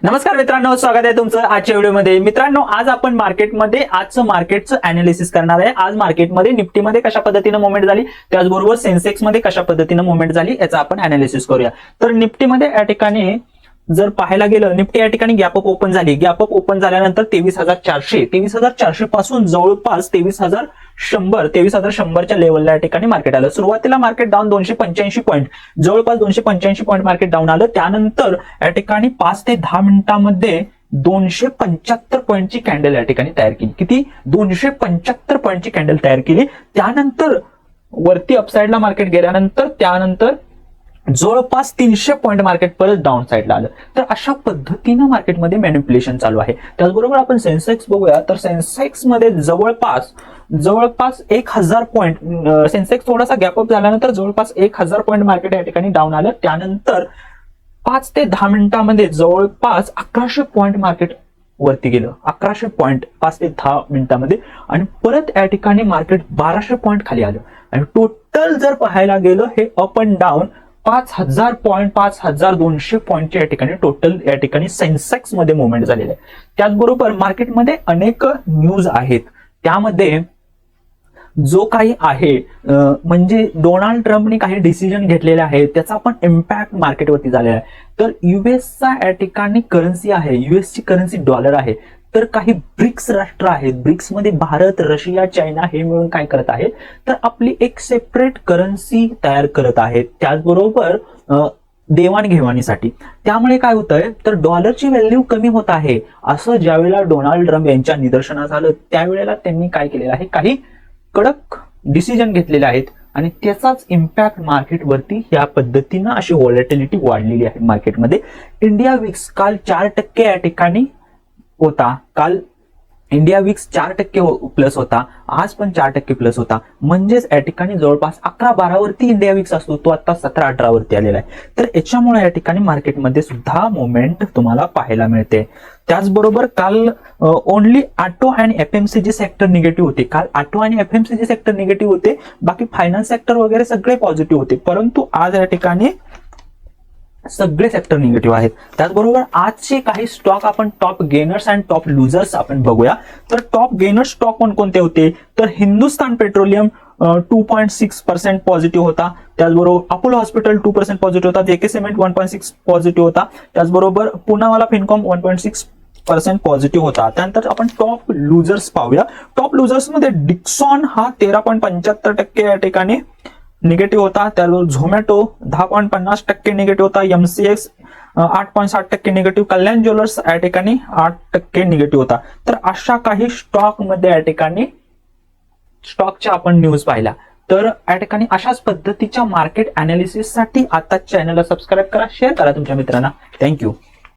नमस्कार मित्रांनो, स्वागत आहे तुमचं आजच्या व्हिडिओमध्ये। मित्रांनो, आज आपण मार्केटमध्ये आजचं मार्केटचं अनालिसिस करणार आहे। आज मार्केटमध्ये निफ्टीमध्ये कशा पद्धतीने मूवमेंट झाली, त्याचबरोबर सेन्सेक्स मध्ये कशा पद्धतीने मूवमेंट झाली याचा आपण अनालिसिस करूया। तर निफ्टीमध्ये या ठिकाणी जर पाहायला गेलं, निफ्टी या ठिकाणी गॅप अप ओपन झाली। गॅप अप ओपन झाल्यानंतर 23,400 पासून जवळपास 23,100 च्या लेवलला या ठिकाणी मार्केट आलं। सुरुवातीला मार्केट डाऊन 285 पॉईंट, जवळपास 285 पॉईंट मार्केट डाऊन आलं। त्यानंतर या ठिकाणी 5 ते 10 मिनिटांमध्ये 275 पॉईंटची कॅन्डल या ठिकाणी तयार केली। किती? 275 पॉईंटची कॅन्डल तयार केली। त्यानंतर वरती अपसाइडला मार्केट गेल्यानंतर त्यानंतर जवळपास 300 पॉईंट मार्केट परत डाऊन साइडला आलं। तर अशा पद्धतीनं मार्केटमध्ये मॅनिप्युलेशन चालू आहे। त्याचबरोबर आपण सेन्सेक्स बघूया, तर सेन्सेक्स मध्ये जवळपास 1000 पॉईंट, सेन्सेक्स थोडासा गॅप अप झाल्यानंतर जवळपास 1000 पॉईंट मार्केट या ठिकाणी डाऊन आलं। त्यानंतर 5 ते 10 मिनिटांमध्ये जवळपास 1100 पॉईंट मार्केट वरती गेलं। 1100 पॉईंट 5 ते 10 मिनिटांमध्ये, आणि परत या ठिकाणी मार्केट 1200 पॉईंट खाली आलं। आणि टोटल जर पाहायला गेलं, हे अप अँड डाऊन 5000 पॉईंट, 5200 पॉईंटच्या या ठिकाणी टोटल या ठिकाणी सेन्सेक्स मध्ये मुवमेंट झालेलं आहे। त्याचबरोबर मार्केटमध्ये अनेक न्यूज आहेत, त्यामध्ये जो काही आहे म्हणजे डोनाल्ड ट्रम्पने काही डिसिजन घेतलेले आहेत, त्याचा पण इम्पॅक्ट मार्केटवरती झालेला आहे। तर युएसचा या ठिकाणी करन्सी आहे, युएसची करन्सी डॉलर आहे। तर काही ब्रिक्स राष्ट्र आहेत, ब्रिक्स मध्ये भारत, रशिया, चायना हे मिळून काय करत आहेत, तर आपली एक सेपरेट करन्सी तयार करत आहेत, त्याचबरोबर देवाणघेवाणीसाठी। त्यामुळे काय होतंय, तर डॉलरची व्हॅल्यू कमी होत आहे, असं ज्यावेळेला डोनाल्ड ट्रम्प यांच्या निदर्शनास आलं त्यावेळेला त्यांनी काय केलेलं आहे, काही कडक डिसिजन घेतलेले आहेत, आणि त्याचाच इम्पॅक्ट मार्केटवरती या पद्धतीनं अशी व्हॉलॅटिलिटी वाढलेली आहे मार्केटमध्ये। इंडिया विक्स काल 4% या ठिकाणी होता, काल इंडिया विक्स 4% प्लस होता, आज पण 4% प्लस होता। म्हणजेच या ठिकाणी जवळपास 11-12 वरती इंडिया विक्स असतो, तो आता 17-18 वरती आलेला आहे। तर याच्यामुळे या ठिकाणी मार्केटमध्ये सुद्धा मुवमेंट तुम्हाला पाहायला मिळते। त्याचबरोबर काल ओनली ऑटो आणि एफएमसीजी सेक्टर निगेटिव्ह होते। काल ऑटो आणि एफएमसीजी सेक्टर निगेटिव्ह होते, बाकी फायनान्स सेक्टर वगैरे सगळे पॉझिटिव्ह होते। परंतु आज या ठिकाणी सगळे सेक्टर निगेटिव्ह आहेत। त्याचबरोबर आजचे काही स्टॉक आपण टॉप गेनर्स आणि टॉप लुजर्स आपण बघूया। तर टॉप गेनर्स स्टॉक कोणते होते, तर हिंदुस्थान पेट्रोलियम 2.6% पॉझिटिव्ह होता। त्याचबरोबर अपोलो हॉस्पिटल 2% पॉझिटिव्ह होता, जेके सिमेंट 1.6 पॉझिटिव्ह होता। त्याचबरोबर पुनावाला फिनकॉम 1.6% पॉझिटिव्ह होता। त्यानंतर आपण टॉप लुजर्स पाहूया। टॉप लुजर्स मध्ये डिक्सॉन हा 13.75% या ठिकाणी निगेटिव्ह होता। त्याचबरोबर झोमॅटो 10.50% निगेटिव्ह होता। MCX 8.60% negative. कल्याण ज्वेलर्स या ठिकाणी 8% निगेटिव्ह होता। तर अशा काही स्टॉक मध्ये या ठिकाणी स्टॉकच्या आपण न्यूज पाहिला। तर या ठिकाणी अशाच पद्धतीच्या मार्केट अनालिसिस साठी आता चॅनलला सबस्क्राईब करा, शेअर करा तुमच्या मित्रांना। थँक्यू।